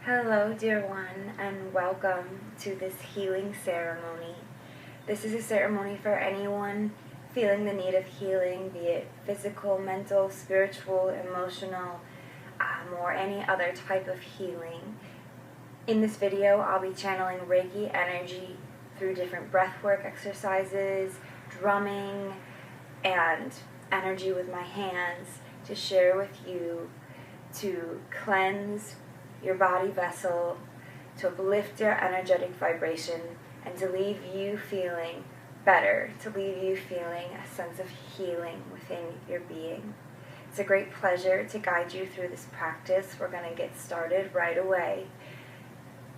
Hello, dear one, and welcome to this healing ceremony. This is a ceremony for anyone feeling the need of healing, be it physical, mental, spiritual, emotional, or any other type of healing. In this video, I'll be channeling Reiki energy through different breathwork exercises, drumming, and energy with my hands to share with you to cleanse your body vessel, to uplift your energetic vibration, and to leave you feeling better, to leave you feeling a sense of healing within your being. It's a great pleasure to guide you through this practice. We're going to get started right away.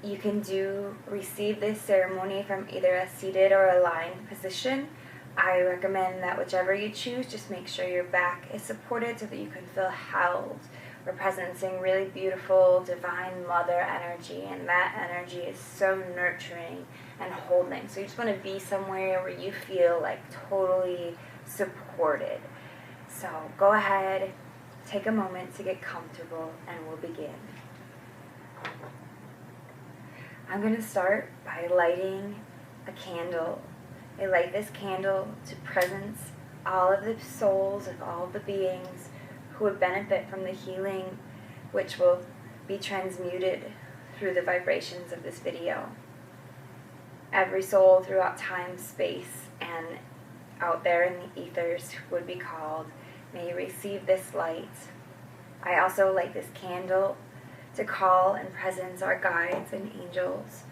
You can receive this ceremony from either a seated or a lying position. I recommend that whichever you choose, just make sure your back is supported so that you can feel held. We're presencing really beautiful divine mother energy, and that energy is so nurturing and holding. So you just want to be somewhere where you feel like totally supported. So go ahead, take a moment to get comfortable, and we'll begin. I'm going to start by lighting a candle. I light this candle to presence all of the souls of all of the beings who would benefit from the healing, which will be transmuted through the vibrations of this video. Every soul throughout time, space, and out there in the ethers would be called. May you receive this light. I also light this candle to call and presence our guides and angels.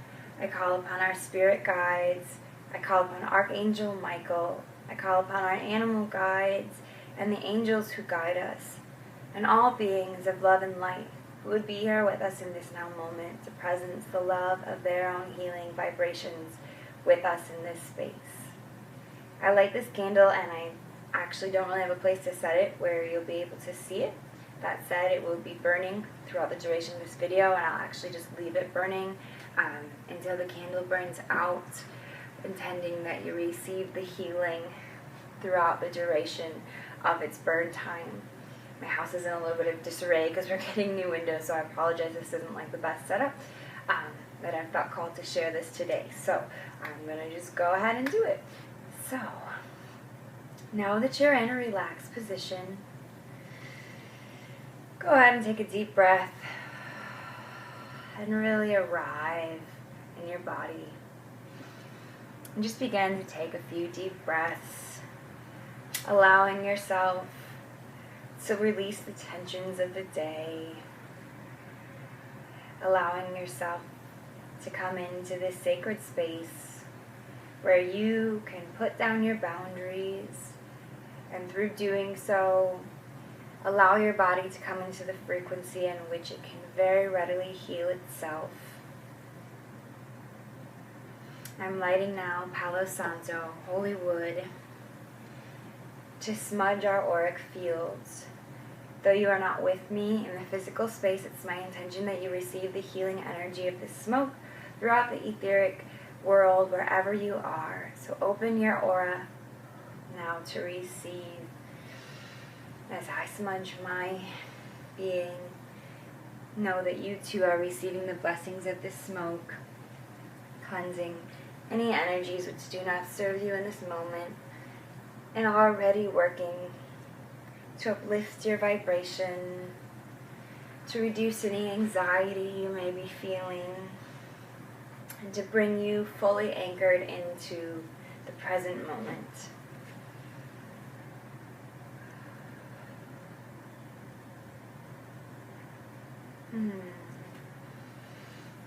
I call upon our spirit guides. I call upon Archangel Michael. I call upon our animal guides and the angels who guide us, and all beings of love and light who would be here with us in this now moment to presence the love of their own healing vibrations with us in this space. I light this candle, and I actually don't really have a place to set it where you'll be able to see it. That said, it will be burning throughout the duration of this video, and I'll actually just leave it burning until the candle burns out, intending that you receive the healing throughout the duration of its burn time. My house is in a little bit of disarray because we're getting new windows, so I apologize this isn't like the best setup, but I felt called to share this today. So I'm going to just go ahead and do it. So now that you're in a relaxed position, go ahead and take a deep breath and really arrive in your body. And just begin to take a few deep breaths, allowing yourself to release the tensions of the day, allowing yourself to come into this sacred space where you can put down your boundaries, and through doing so, allow your body to come into the frequency in which it can very readily heal itself. I'm lighting now Palo Santo, holy wood, to smudge our auric fields. Though you are not with me in the physical space, it's my intention that you receive the healing energy of this smoke throughout the etheric world wherever you are. So open your aura now to receive. As I smudge my being, know that you too are receiving the blessings of this smoke, cleansing any energies which do not serve you in this moment, and already working to uplift your vibration, to reduce any anxiety you may be feeling, and to bring you fully anchored into the present moment.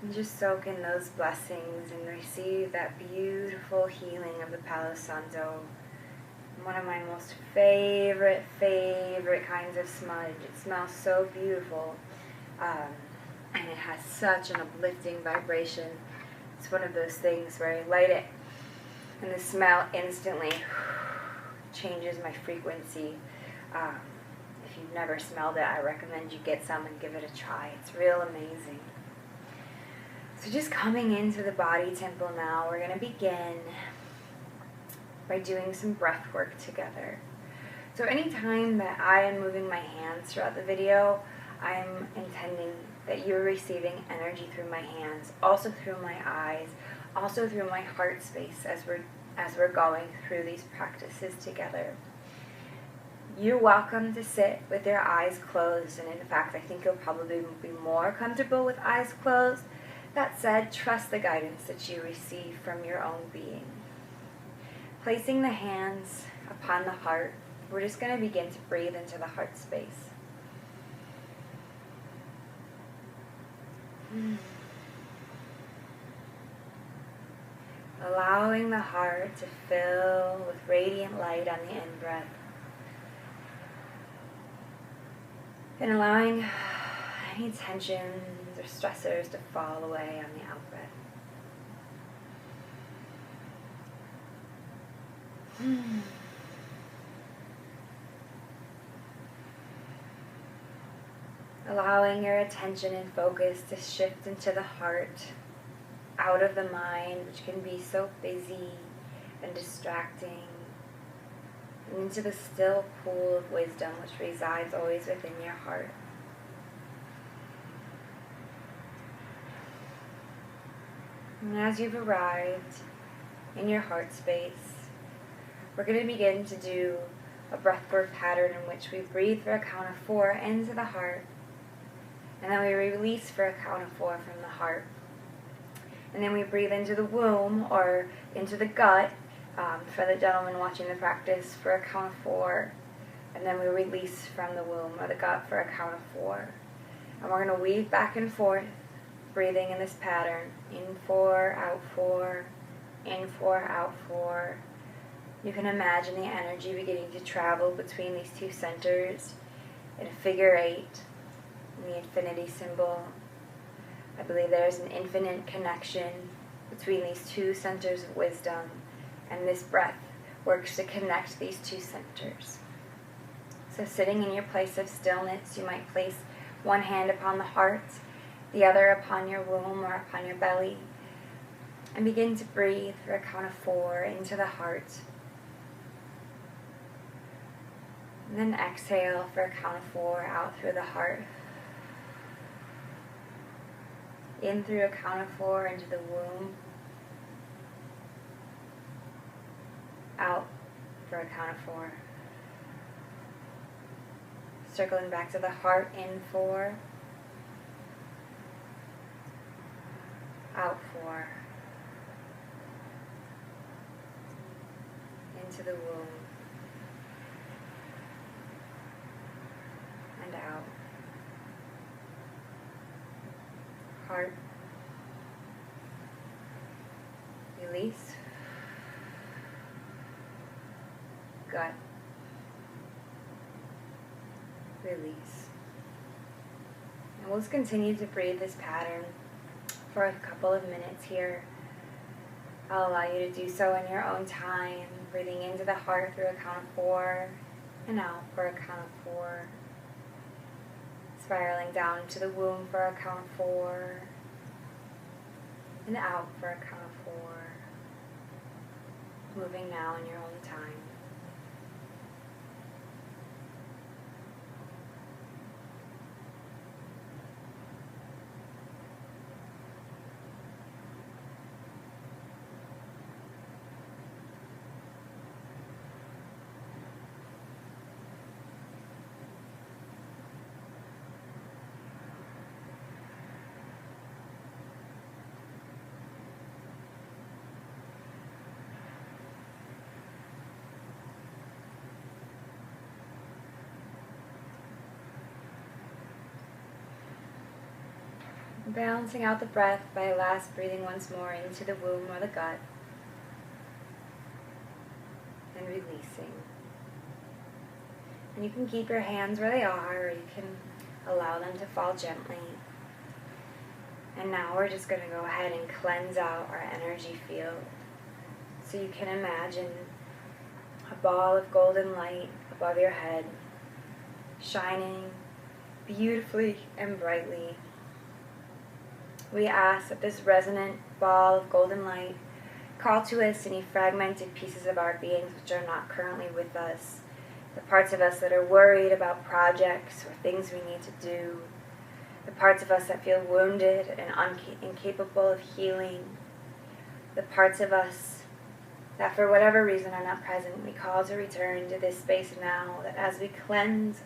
And just soak in those blessings and receive that beautiful healing of the Palo Santo. One of my most favorite kinds of smudge. It smells so beautiful, and it has such an uplifting vibration. It's one of those things where I light it and the smell instantly changes my frequency. If you've never smelled it, I recommend you get some and give it a try. It's real amazing. So just coming into the body temple now, we're going to begin by doing some breath work together. So anytime that I am moving my hands throughout the video, I'm intending that you're receiving energy through my hands, also through my eyes, also through my heart space as we're going through these practices together. You're welcome to sit with your eyes closed, and in fact, I think you'll probably be more comfortable with eyes closed. That said, trust the guidance that you receive from your own being. Placing the hands upon the heart, we're just going to begin to breathe into the heart space. Allowing the heart to fill with radiant light on the in-breath. And allowing any tensions or stressors to fall away on the out-breath. Allowing your attention and focus to shift into the heart, out of the mind, which can be so busy and distracting, and into the still pool of wisdom which resides always within your heart. And as you've arrived in your heart space, we're going to begin to do a breathwork pattern in which we breathe for a count of 4 into the heart, and then we release for a count of 4 from the heart. And then we breathe into the womb or into the gut, for the gentleman watching the practice, for a count of 4. And then we release from the womb or the gut for a count of 4. And we're going to weave back and forth, breathing in this pattern. In 4, out 4, in 4, out 4. You can imagine the energy beginning to travel between these two centers in a figure 8, in the infinity symbol. I believe there is an infinite connection between these two centers of wisdom, and this breath works to connect these two centers. So sitting in your place of stillness, you might place one hand upon the heart, the other upon your womb or upon your belly, and begin to breathe for a count of 4 into the heart. And then exhale for a count of 4 out through the heart. In through a count of 4 into the womb. Out for a count of 4. Circling back to the heart, in 4. Out 4. Into the womb. And out. Heart. Release. Gut. Release. And we'll just continue to breathe this pattern for a couple of minutes here. I'll allow you to do so in your own time, breathing into the heart through a count of 4 and out for a count of 4. Spiraling down to the womb for a count of 4 and out for a count of 4. Moving now in your own time. Balancing out the breath by last breathing once more into the womb or the gut. And releasing. And you can keep your hands where they are, or you can allow them to fall gently. And now we're just going to go ahead and cleanse out our energy field. So you can imagine a ball of golden light above your head, shining beautifully and brightly. We ask that this resonant ball of golden light call to us any fragmented pieces of our beings which are not currently with us, the parts of us that are worried about projects or things we need to do, the parts of us that feel wounded and incapable of healing, the parts of us that for whatever reason are not present, we call to return to this space now, that as we cleanse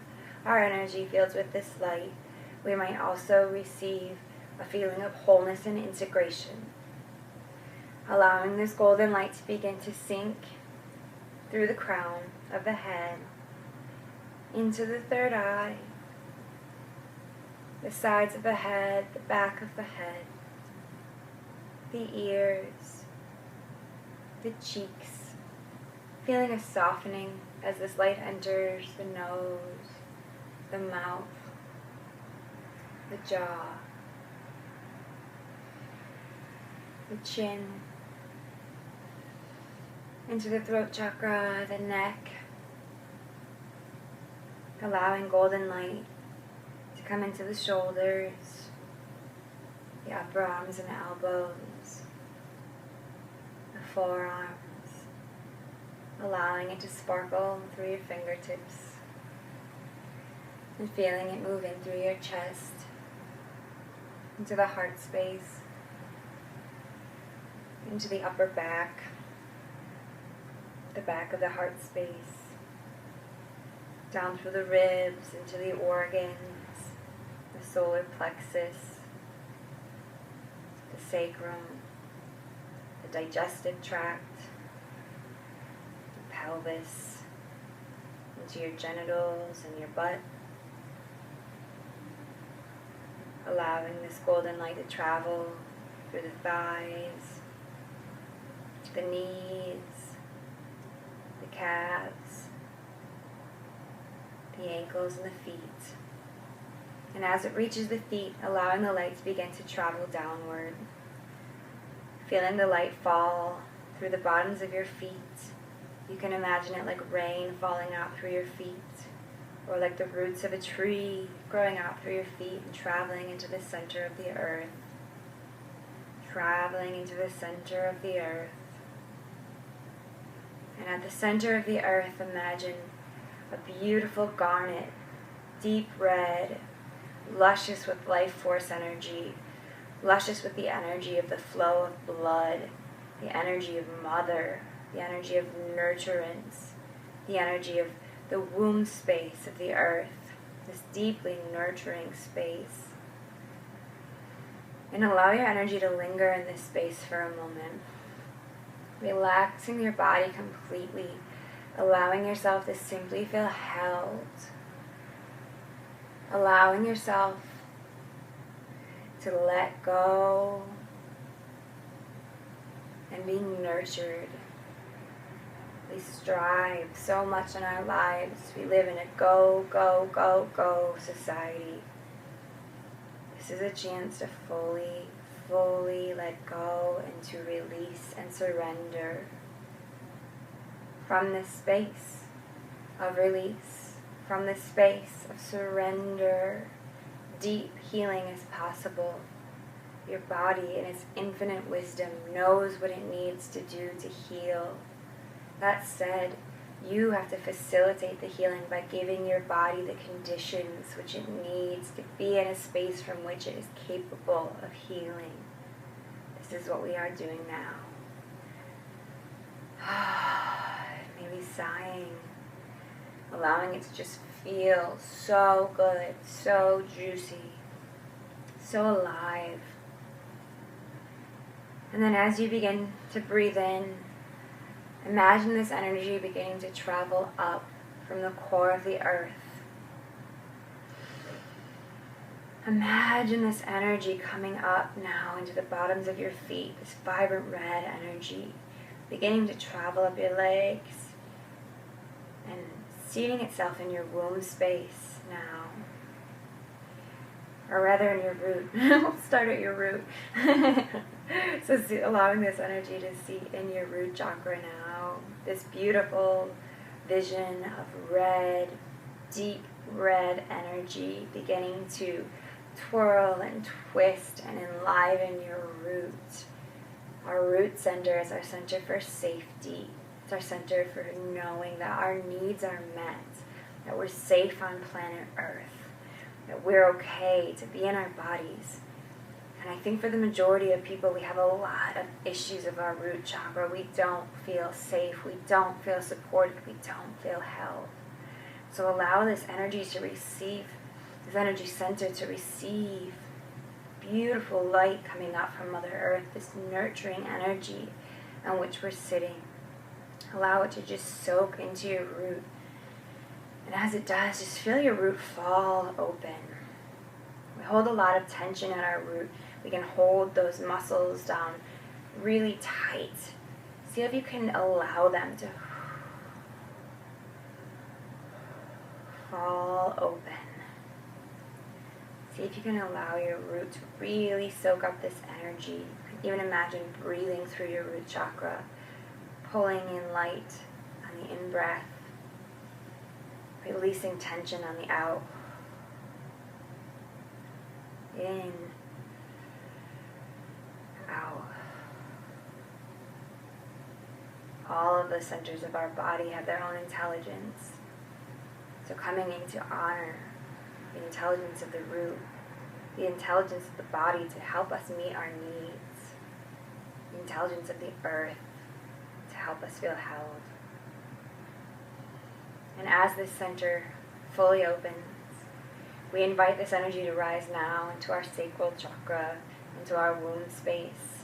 our energy fields with this light, we might also receive a feeling of wholeness and integration, allowing this golden light to begin to sink through the crown of the head, into the third eye, the sides of the head, the back of the head, the ears, the cheeks, feeling a softening as this light enters the nose, the mouth, the jaw, the chin, into the throat chakra, the neck, allowing golden light to come into the shoulders, the upper arms and elbows, the forearms, allowing it to sparkle through your fingertips and feeling it move in through your chest, into the heart space, into the upper back, the back of the heart space, down through the ribs, into the organs, the solar plexus, the sacrum, the digestive tract, the pelvis, into your genitals and your butt, allowing this golden light to travel through the thighs, the knees, the calves, the ankles and the feet. And as it reaches the feet, allowing the light to begin to travel downward, feeling the light fall through the bottoms of your feet. You can imagine it like rain falling out through your feet, or like the roots of a tree growing out through your feet and traveling into the center of the earth. Traveling into the center of the earth. And at the center of the earth, imagine a beautiful garnet, deep red, luscious with life force energy, luscious with the energy of the flow of blood, the energy of mother, the energy of nurturance, the energy of the womb space of the earth, this deeply nurturing space. And allow your energy to linger in this space for a moment, relaxing your body completely, allowing yourself to simply feel held, allowing yourself to let go and be nurtured. We strive so much in our lives. We live in a go, go, go, go society. This is a chance to fully let go and to release and surrender from this space of release, from this space of surrender. Deep healing is possible. Your body in its infinite wisdom knows what it needs to do to heal. That said, you have to facilitate the healing by giving your body the conditions which it needs to be in a space from which it is capable of healing. This is what we are doing now. Maybe sighing, allowing it to just feel so good, so juicy, so alive. And then as you begin to breathe in, imagine this energy beginning to travel up from the core of the earth. Imagine this energy coming up now into the bottoms of your feet, this vibrant red energy, beginning to travel up your legs and seating itself in your womb space now. Or rather in your root. We'll start at your root. So allowing this energy to seat in your root chakra now. This beautiful vision of red, deep red energy beginning to twirl and twist and enliven your root. Our root center is our center for safety. It's our center for knowing that our needs are met, that we're safe on planet Earth, that we're okay to be in our bodies. And I think for the majority of people, we have a lot of issues of our root chakra. We don't feel safe. We don't feel supported. We don't feel held. So allow this energy to receive, this energy center to receive beautiful light coming up from Mother Earth, this nurturing energy on which we're sitting. Allow it to just soak into your root. And as it does, just feel your root fall open. We hold a lot of tension at our root. We can hold those muscles down really tight. See if you can allow them to fall open. See if you can allow your root to really soak up this energy. You can even imagine breathing through your root chakra, pulling in light on the in-breath, releasing tension on the out. In, out. All of the centers of our body have their own intelligence. So coming in to honor the intelligence of the root, the intelligence of the body to help us meet our needs, the intelligence of the earth to help us feel held. And as this center fully opens, we invite this energy to rise now into our sacral chakra, into our womb space.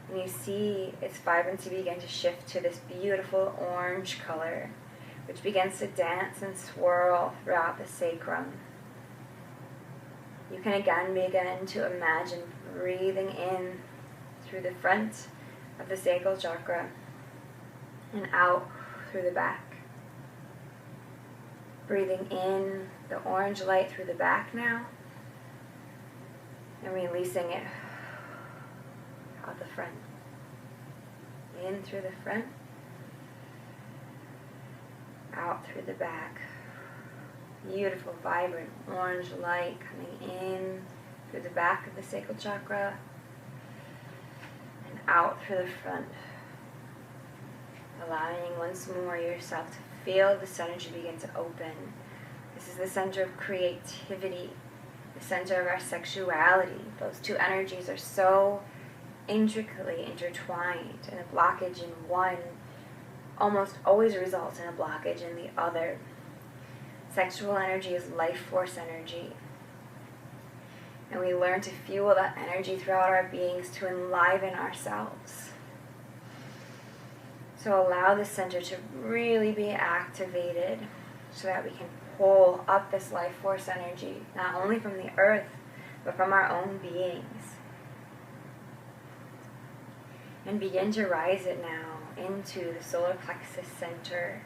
And you see its vibrancy begin to shift to this beautiful orange color, which begins to dance and swirl throughout the sacrum. You can again begin to imagine breathing in through the front of the sacral chakra and out through the back. Breathing in the orange light through the back now, and releasing it out the front. In through the front, out through the back. Beautiful, vibrant orange light coming in through the back of the sacral chakra and out through the front. Allowing once more yourself to feel this energy begin to open. This is the center of creativity, the center of our sexuality. Those two energies are so intricately intertwined, and a blockage in one almost always results in a blockage in the other. Sexual energy is life force energy. And we learn to fuel that energy throughout our beings to enliven ourselves. So allow the center to really be activated so that we can pull up this life force energy, not only from the earth, but from our own beings. And begin to rise it now into the solar plexus center,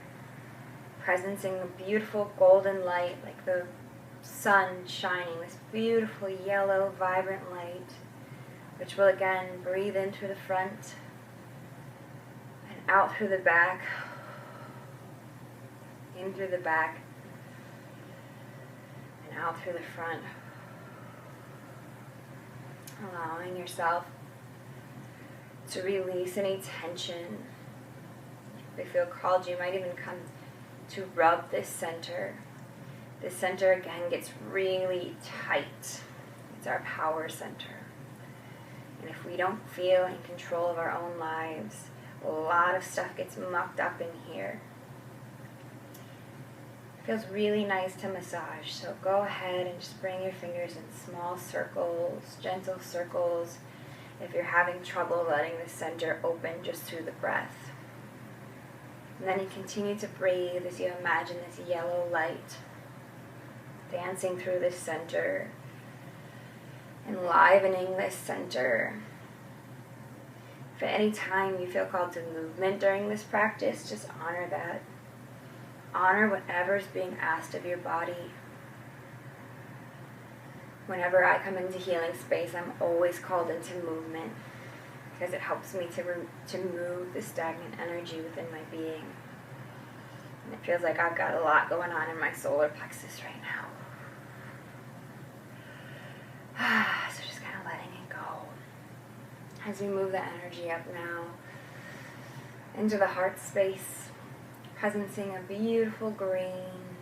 presencing a beautiful golden light like the sun shining, this beautiful yellow, vibrant light, which will again breathe in through the front and out through the back, in through the back, and out through the front. Allowing yourself to release any tension. If you feel called, you might even come to rub this center. This center again gets really tight. It's our power center. And if we don't feel in control of our own lives, a lot of stuff gets mucked up in here. It feels really nice to massage, so go ahead and just bring your fingers in small circles, gentle circles, if you're having trouble letting the center open just through the breath. And then you continue to breathe as you imagine this yellow light dancing through this center, enlivening this center. If at any time you feel called to movement during this practice, just honor that. Honor whatever's being asked of your body. Whenever I come into healing space, I'm always called into movement because it helps me to move the stagnant energy within my being. And it feels like I've got a lot going on in my solar plexus right now. So just kind of letting it go. As we move the energy up now into the heart space, presencing a beautiful green.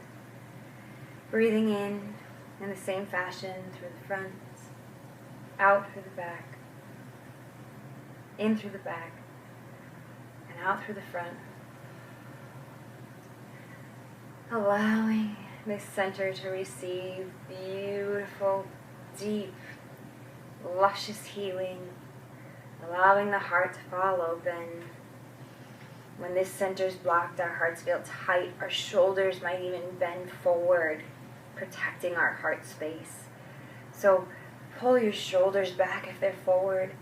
Breathing in In the same fashion, through the front, out through the back, in through the back, and out through the front. Allowing this center to receive beautiful, deep, luscious healing. Allowing the heart to fall open. When this center's blocked, our hearts feel tight. Our shoulders might even bend forward, protecting our heart space. So pull your shoulders back if they're forward.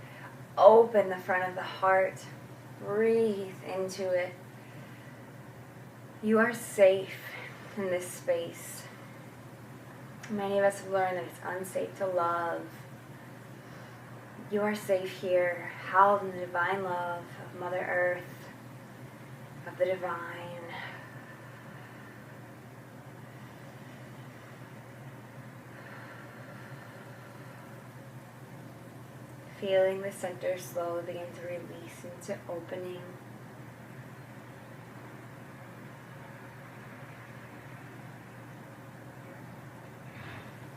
Open the front of the heart. Breathe into it. You are safe in this space. Many of us have learned that it's unsafe to love. You are safe here, held in the divine love of Mother Earth, of the divine. Feeling the center slowly begin to release into opening.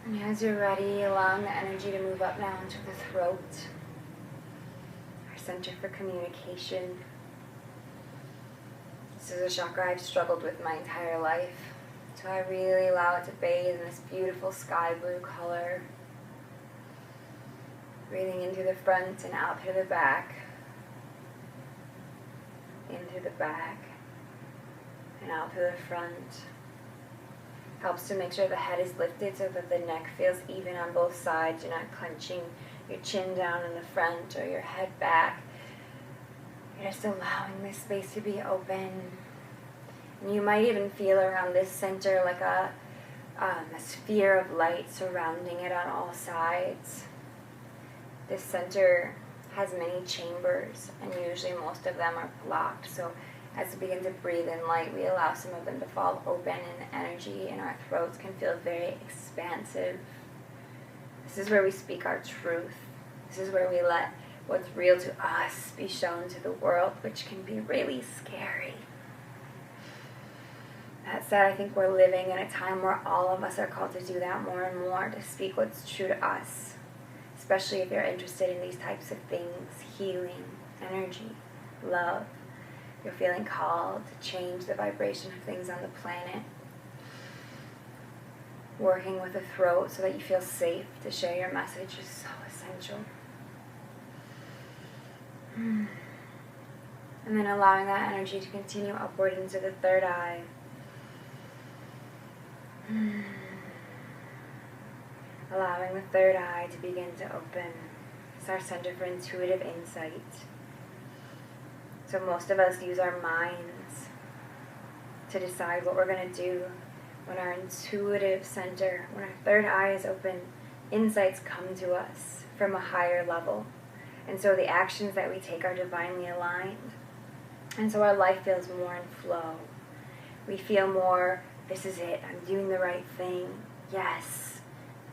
And as you're ready, allowing the energy to move up now into the throat, our center for communication. This is a chakra I've struggled with my entire life, so I really allow it to bathe in this beautiful sky blue color. Breathing in through the front and out through the back, in through the back, and out through the front. Helps to make sure the head is lifted so that the neck feels even on both sides. You're not clenching your chin down in the front or your head back. You're just allowing this space to be open. And you might even feel around this center like a sphere of light surrounding it on all sides. This center has many chambers, and usually most of them are blocked. So as we begin to breathe in light, we allow some of them to fall open, and the energy in our throats can feel very expansive. This is where we speak our truth. This is where we let what's real to us be shown to the world, which can be really scary. That said, I think we're living in a time where all of us are called to do that more and more, to speak what's true to us, especially if you're interested in these types of things: healing, energy, love. You're feeling called to change the vibration of things on the planet. Working with the throat so that you feel safe to share your message is so essential. And then allowing that energy to continue upward into the third eye. Allowing the third eye to begin to open. It's our center for intuitive insight. So most of us use our minds to decide what we're going to do. When our intuitive center, when our third eye is open, insights come to us from a higher level. And so the actions that we take are divinely aligned. And so our life feels more in flow. We feel more, this is it, I'm doing the right thing, yes,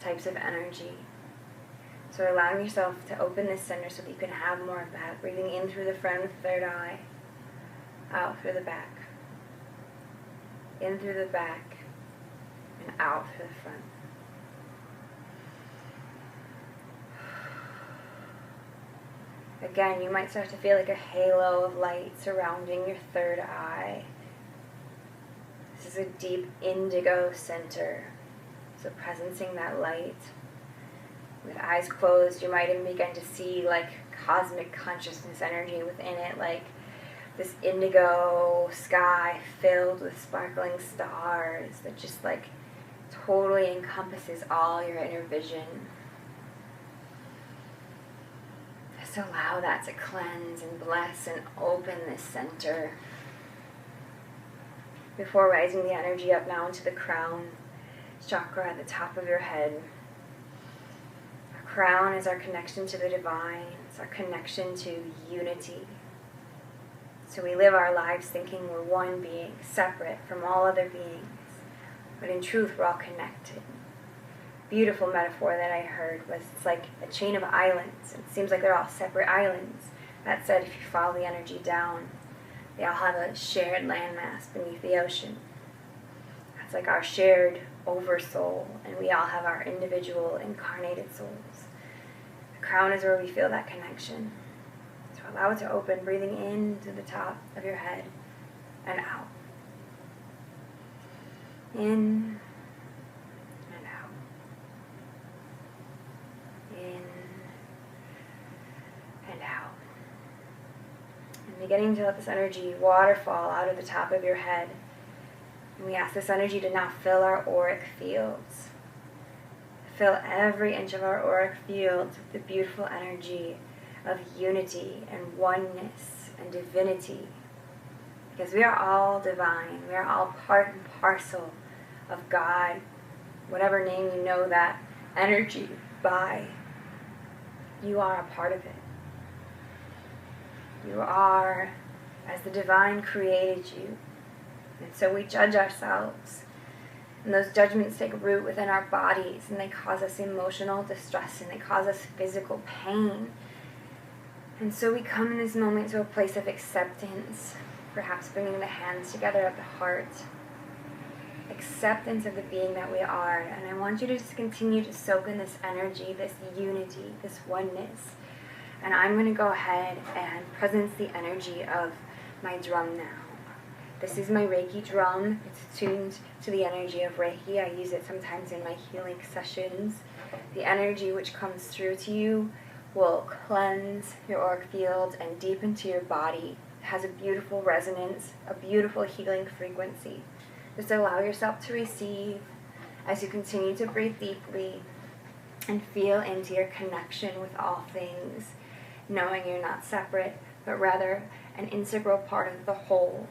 types of energy. So allowing yourself to open this center so that you can have more of that. Breathing in through the front of the third eye, out through the back. In through the back, and out through the front. Again, you might start to feel like a halo of light surrounding your third eye. This is a deep indigo center, so presencing that light. With eyes closed, you might even begin to see like cosmic consciousness energy within it, like this indigo sky filled with sparkling stars that just like totally encompasses all your inner vision. Just allow that to cleanse and bless and open this center. Before rising the energy up now into the crown chakra at the top of your head. Crown is our connection to the divine. It's our connection to unity. So we live our lives thinking we're one being, separate from all other beings. But in truth, we're all connected. Beautiful metaphor that I heard was, it's like a chain of islands. It seems like they're all separate islands. That said, if you follow the energy down, they all have a shared landmass beneath the ocean. That's like our shared oversoul, and we all have our individual incarnated souls. The crown is where we feel that connection. So allow it to open, breathing in to the top of your head and out. In and out. In and out. And beginning to let this energy waterfall out of the top of your head. And we ask this energy to now fill our auric fields. Fill every inch of our auric fields with the beautiful energy of unity and oneness and divinity. Because we are all divine. We are all part and parcel of God. Whatever name you know that energy by, you are a part of it. You are as the divine created you. And so we judge ourselves. And those judgments take root within our bodies, and they cause us emotional distress, and they cause us physical pain. And so we come in this moment to a place of acceptance, perhaps bringing the hands together at the heart. Acceptance of the being that we are. And I want you to just continue to soak in this energy, this unity, this oneness. And I'm going to go ahead and presence the energy of my drum now. This is my Reiki drum. It's tuned to the energy of Reiki. I use it sometimes in my healing sessions. The energy which comes through to you will cleanse your auric field and deep into your body. It has a beautiful resonance, a beautiful healing frequency. Just allow yourself to receive as you continue to breathe deeply and feel into your connection with all things, knowing you're not separate, but rather an integral part of the whole.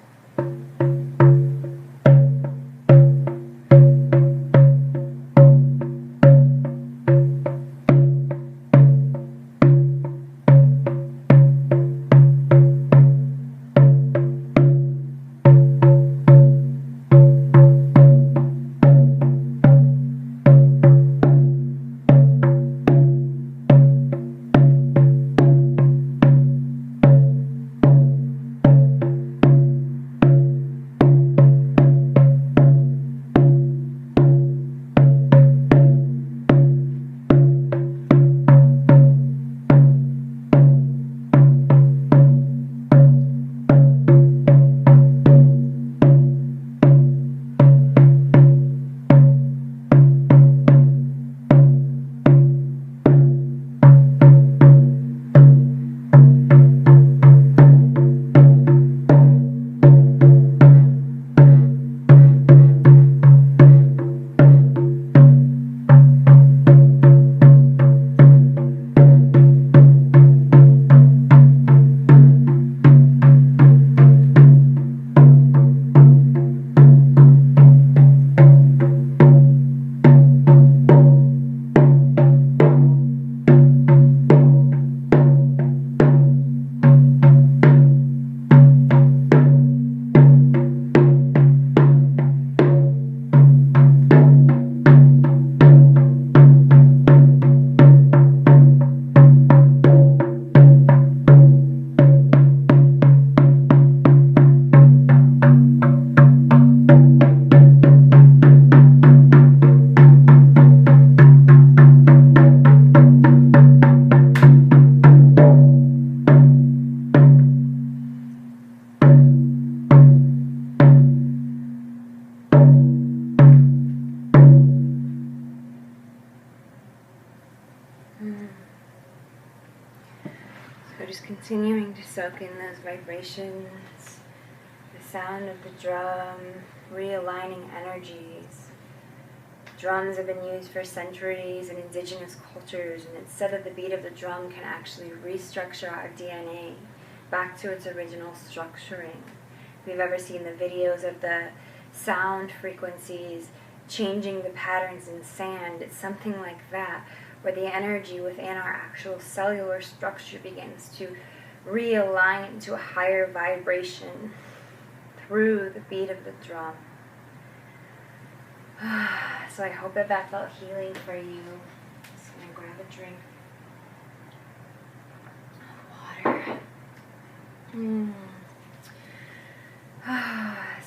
So just continuing to soak in those vibrations, the sound of the drum, realigning energies. Drums have been used for centuries in indigenous cultures, and it's said that the beat of the drum can actually restructure our DNA back to its original structuring. If you've ever seen the videos of the sound frequencies changing the patterns in sand, it's something like that, where the energy within our actual cellular structure begins to realign into a higher vibration through the beat of the drum. So I hope that that felt healing for you. Just going to grab a drink of water.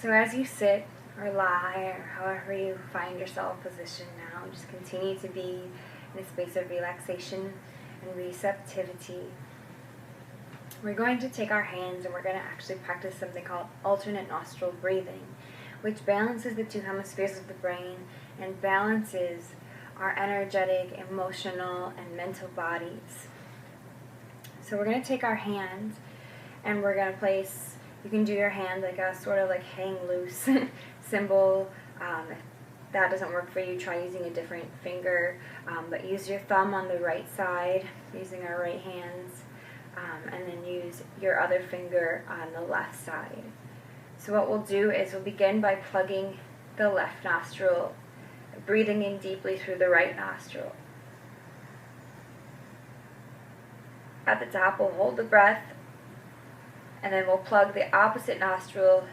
So as you sit or lie, or however you find yourself positioned now. Just continue to be in a space of relaxation and receptivity. We're going to take our hands and we're going to actually practice something called alternate nostril breathing, which balances the two hemispheres of the brain and balances our energetic, emotional, and mental bodies. So we're going to take our hands and we're going to place, you can do your hand like a sort of like hang loose symbol. If that doesn't work for you, try using a different finger, but use your thumb on the right side, using our right hands, and then use your other finger on the left side. So what we'll do is we'll begin by plugging the left nostril, breathing in deeply through the right nostril. At the top, we'll hold the breath, and then we'll plug the opposite nostril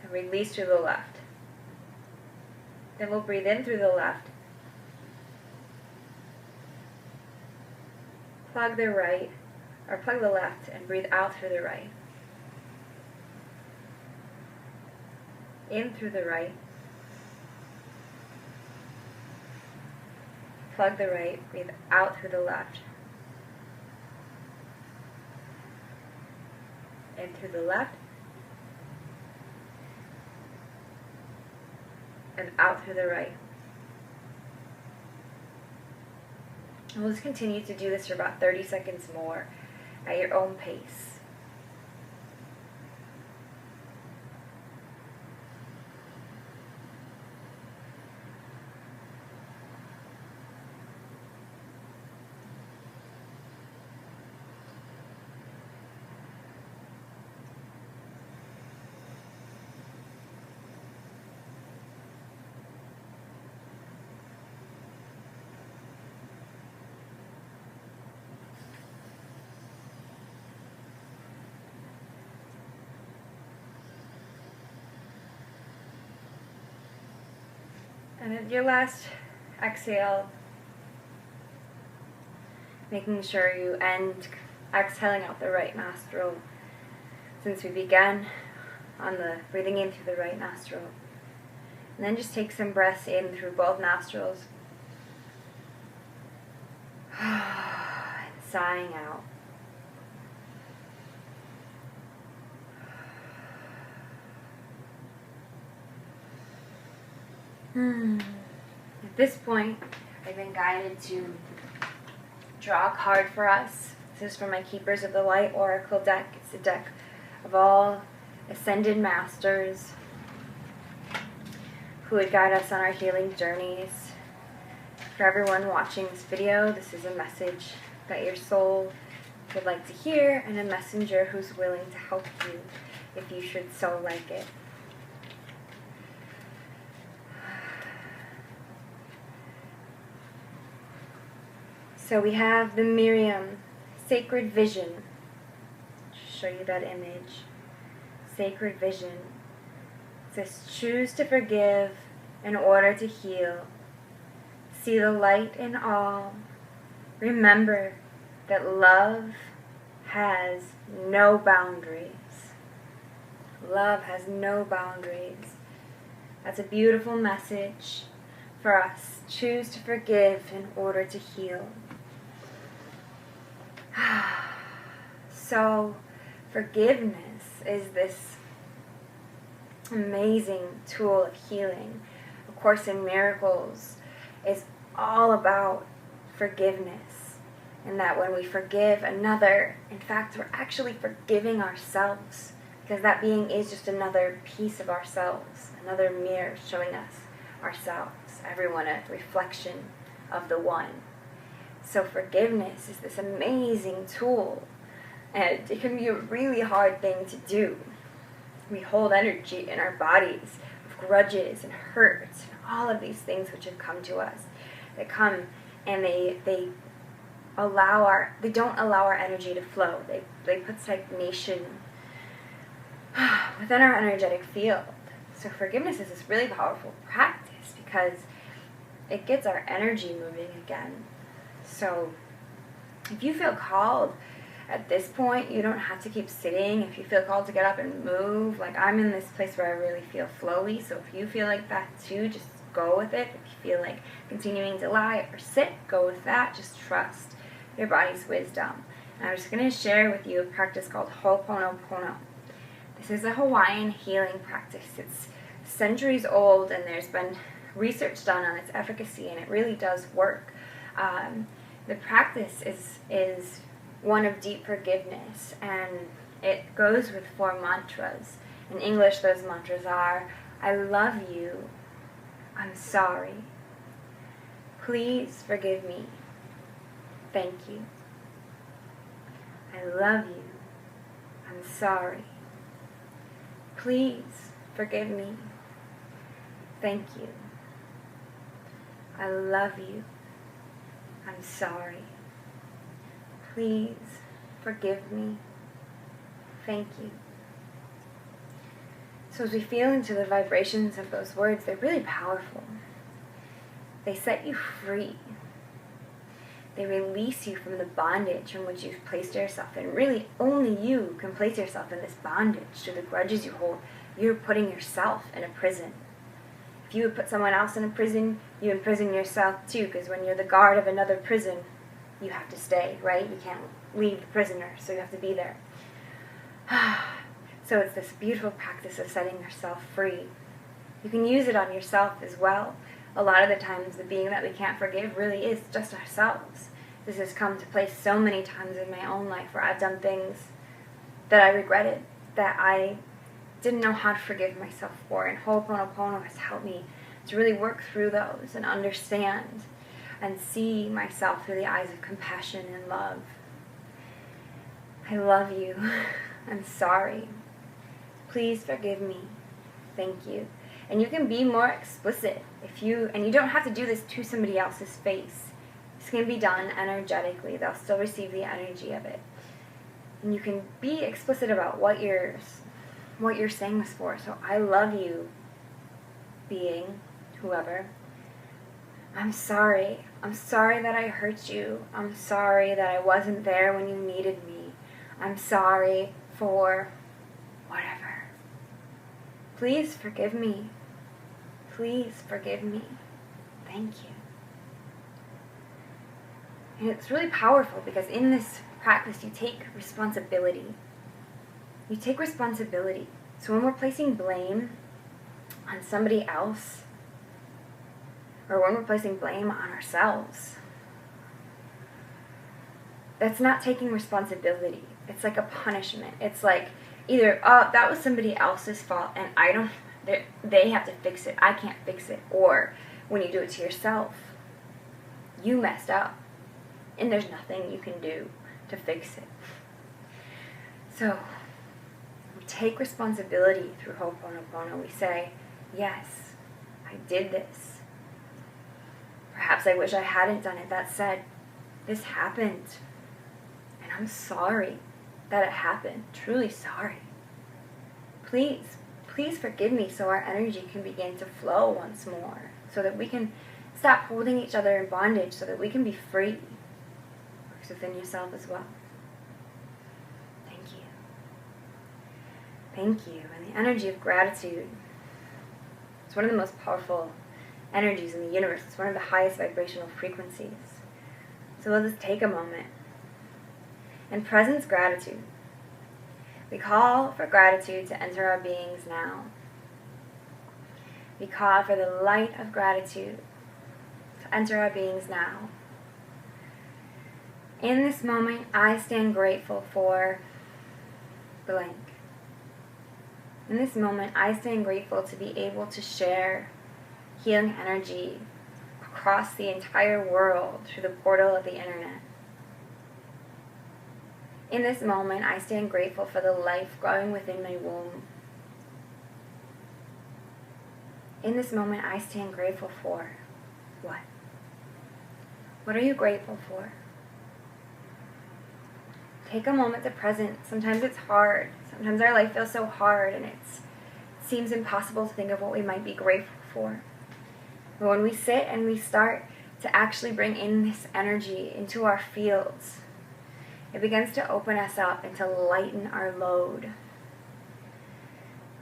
and release through the left. Then we'll breathe in through the left, plug the right, or plug the left and breathe out through the right. In through the right, plug the right, breathe out through the left. In through the left, and out through the right. And we'll just continue to do this for about 30 seconds more at your own pace. And at your last exhale, making sure you end exhaling out the right nostril, since we began on the breathing in through the right nostril. And then just take some breaths in through both nostrils, and sighing out. At this point, I've been guided to draw a card for us. This is from my Keepers of the Light Oracle deck. It's a deck of all ascended masters who would guide us on our healing journeys. For everyone watching this video, this is a message that your soul would like to hear, and a messenger who's willing to help you if you should so like it. So we have the Miriam, Sacred Vision. Show you that image. Sacred Vision. It says, choose to forgive in order to heal. See the light in all. Remember that love has no boundaries. Love has no boundaries. That's a beautiful message for us. Choose to forgive in order to heal. So, forgiveness is this amazing tool of healing. A Course in Miracles is all about forgiveness, and that when we forgive another, in fact, we're actually forgiving ourselves, because that being is just another piece of ourselves, another mirror showing us ourselves, everyone a reflection of the one. So forgiveness is this amazing tool, and it can be a really hard thing to do. We hold energy in our bodies of grudges and hurts and all of these things which have come to us. They come and they don't allow our energy to flow. They put stagnation within our energetic field. So forgiveness is this really powerful practice because it gets our energy moving again. So if you feel called At this point, you don't have to keep sitting. If you feel called to get up and move, like I'm in this place where I really feel flowy, so if you feel like that too, just go with it. If you feel like continuing to lie or sit, go with that. Just trust your body's wisdom. And I'm just going to share with you a practice called Ho'oponopono. This is a Hawaiian healing practice. It's centuries old, and there's been research done on its efficacy, and it really does work. The practice is one of deep forgiveness, and it goes with 4 mantras. In English, those mantras are, I love you, I'm sorry, please forgive me, thank you. I love you, I'm sorry, please forgive me, thank you. I love you, I'm sorry, please forgive me, thank you. So as we feel into the vibrations of those words, they're really powerful. They set you free. They release you from the bondage in which you've placed yourself in. Really, only you can place yourself in this bondage to the grudges you hold. You're putting yourself in a prison. If you would put someone else in a prison, you imprison yourself too, because when you're the guard of another prison, you have to stay, right? You can't leave the prisoner, so you have to be there. So it's this beautiful practice of setting yourself free. You can use it on yourself as well. A lot of the times, the being that we can't forgive really is just ourselves. This has come to play so many times in my own life where I've done things that I regretted, that I didn't know how to forgive myself for. And Ho'oponopono has helped me to really work through those and understand and see myself through the eyes of compassion and love. I love you. I'm sorry. Please forgive me. Thank you. And you can be more explicit and you don't have to do this to somebody else's face. This can be done energetically. They'll still receive the energy of it. And you can be explicit about what you're saying this for. So I love you, being, whoever. I'm sorry. I'm sorry that I hurt you. I'm sorry that I wasn't there when you needed me. I'm sorry for whatever. Please forgive me. Please forgive me. Thank you. And it's really powerful because in this practice you take responsibility. You take responsibility. So when we're placing blame on somebody else, or when we're placing blame on ourselves, that's not taking responsibility. It's like a punishment. It's like either, oh, that was somebody else's fault and they have to fix it. I can't fix it. Or when you do it to yourself, you messed up and there's nothing you can do to fix it. So we take responsibility through Ho'oponopono. We say, yes, I did this. Perhaps I wish I hadn't done it. That said, this happened. And I'm sorry that it happened. Truly sorry. Please forgive me so our energy can begin to flow once more. So that we can stop holding each other in bondage. So that we can be free. Works within yourself as well. Thank you. Thank you. And the energy of gratitude. It's one of the most powerful energies in the universe. It's one of the highest vibrational frequencies. So we'll just take a moment. And presence gratitude. We call for gratitude to enter our beings now. We call for the light of gratitude to enter our beings now. In this moment, I stand grateful for blank. In this moment, I stand grateful to be able to share healing energy across the entire world through the portal of the internet. In this moment, I stand grateful for the life growing within my womb. In this moment, I stand grateful for what? What are you grateful for? Take a moment to present. Sometimes it's hard. Sometimes our life feels so hard and it seems impossible to think of what we might be grateful for. But when we sit and we start to actually bring in this energy into our fields, it begins to open us up and to lighten our load.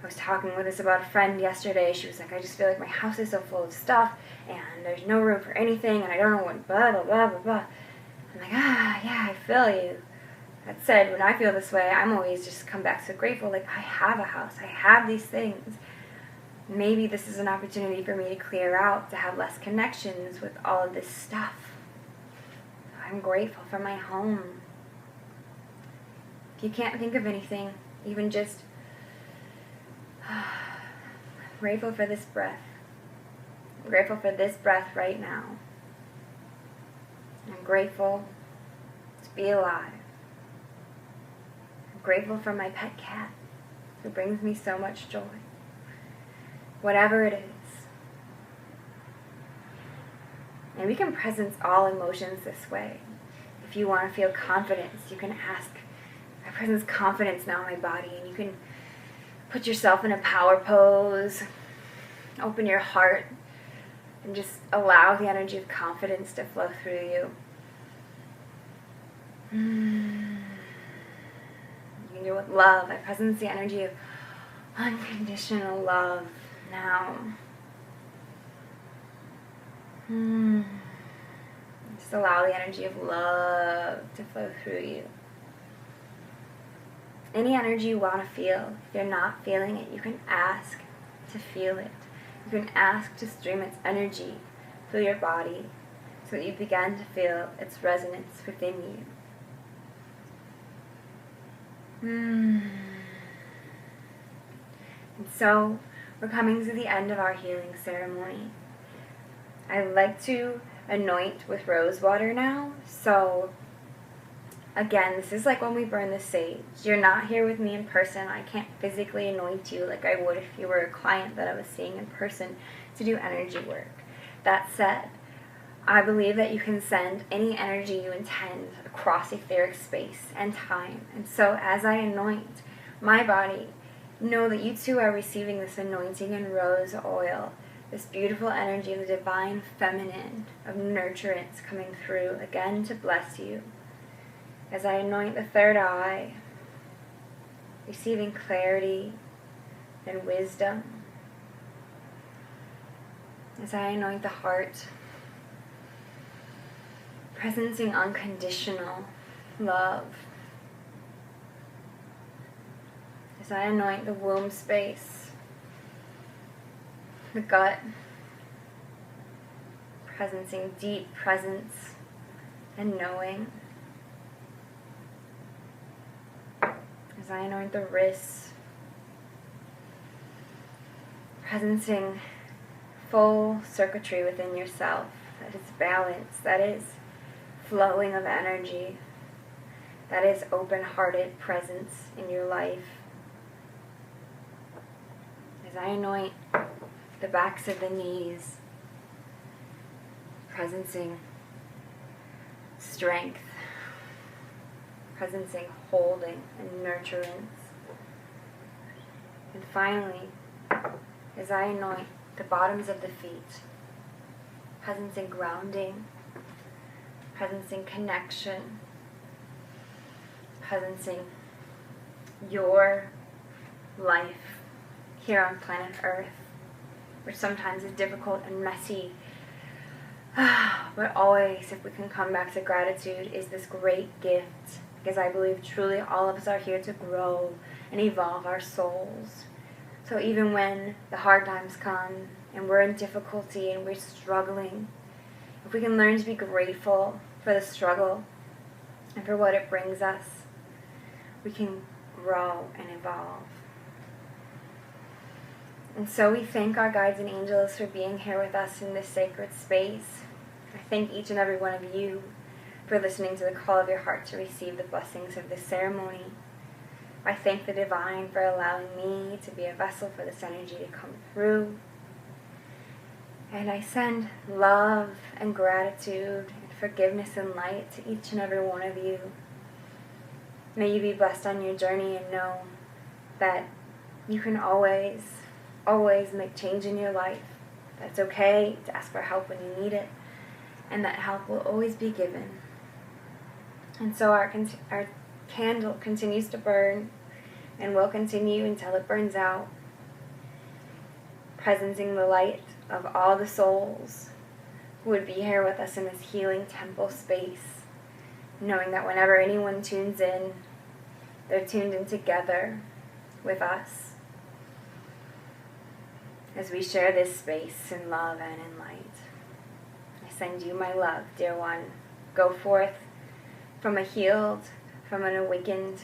I was talking with this about a friend yesterday. She was like, I just feel like my house is so full of stuff and there's no room for anything and I don't know what blah, blah, blah, blah, blah. I'm like, yeah, I feel you. That said, when I feel this way, I'm always just come back so grateful. Like, I have a house. I have these things. Maybe this is an opportunity for me to clear out, to have less connections with all of this stuff. I'm grateful for my home. If you can't think of anything, even just, I'm grateful for this breath. I'm grateful for this breath right now. I'm grateful to be alive. I'm grateful for my pet cat, who brings me so much joy. Whatever it is. And we can presence all emotions this way. If you want to feel confidence, you can ask, I presence confidence now in my body, and you can put yourself in a power pose, open your heart, and just allow the energy of confidence to flow through you. You can do it with love. I presence the energy of unconditional love now. Just allow the energy of love to flow through you. Any energy you want to feel, if you're not feeling it, you can ask to feel it. You can ask to stream its energy through your body so that you begin to feel its resonance within you. And so, we're coming to the end of our healing ceremony. I like to anoint with rose water now. So, again, this is like when we burn the sage. You're not here with me in person. I can't physically anoint you like I would if you were a client that I was seeing in person to do energy work. That said, I believe that you can send any energy you intend across etheric space and time. And so as I anoint my body, know that you too are receiving this anointing in rose oil, this beautiful energy of the divine feminine, of nurturance coming through, again to bless you. As I anoint the third eye, receiving clarity and wisdom. As I anoint the heart, presencing unconditional love. As I anoint the womb space, the gut, presencing deep presence and knowing. As I anoint the wrists, presencing full circuitry within yourself, that is balance, that is flowing of energy, that is open-hearted presence in your life. As I anoint the backs of the knees, presencing strength, presencing holding and nurturance. And finally, as I anoint the bottoms of the feet, presencing grounding, presencing connection, presencing your life here on planet Earth, which sometimes is difficult and messy, but always, if we can come back to gratitude, is this great gift, because I believe truly all of us are here to grow and evolve our souls. So even when the hard times come and we're in difficulty and we're struggling, if we can learn to be grateful for the struggle and for what it brings us, we can grow and evolve. And so we thank our guides and angels for being here with us in this sacred space. I thank each and every one of you for listening to the call of your heart to receive the blessings of this ceremony. I thank the divine for allowing me to be a vessel for this energy to come through. And I send love and gratitude and forgiveness and light to each and every one of you. May you be blessed on your journey and know that you can always make change in your life. That's okay to ask for help when you need it, and that help will always be given. And so our candle continues to burn and will continue until it burns out, presencing the light of all the souls who would be here with us in this healing temple space, knowing that whenever anyone tunes in, they're tuned in together with us as we share this space in love and in light. I send you my love, dear one. Go forth from a healed, from an awakened,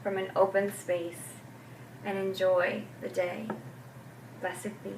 from an open space, and enjoy the day. Blessed be.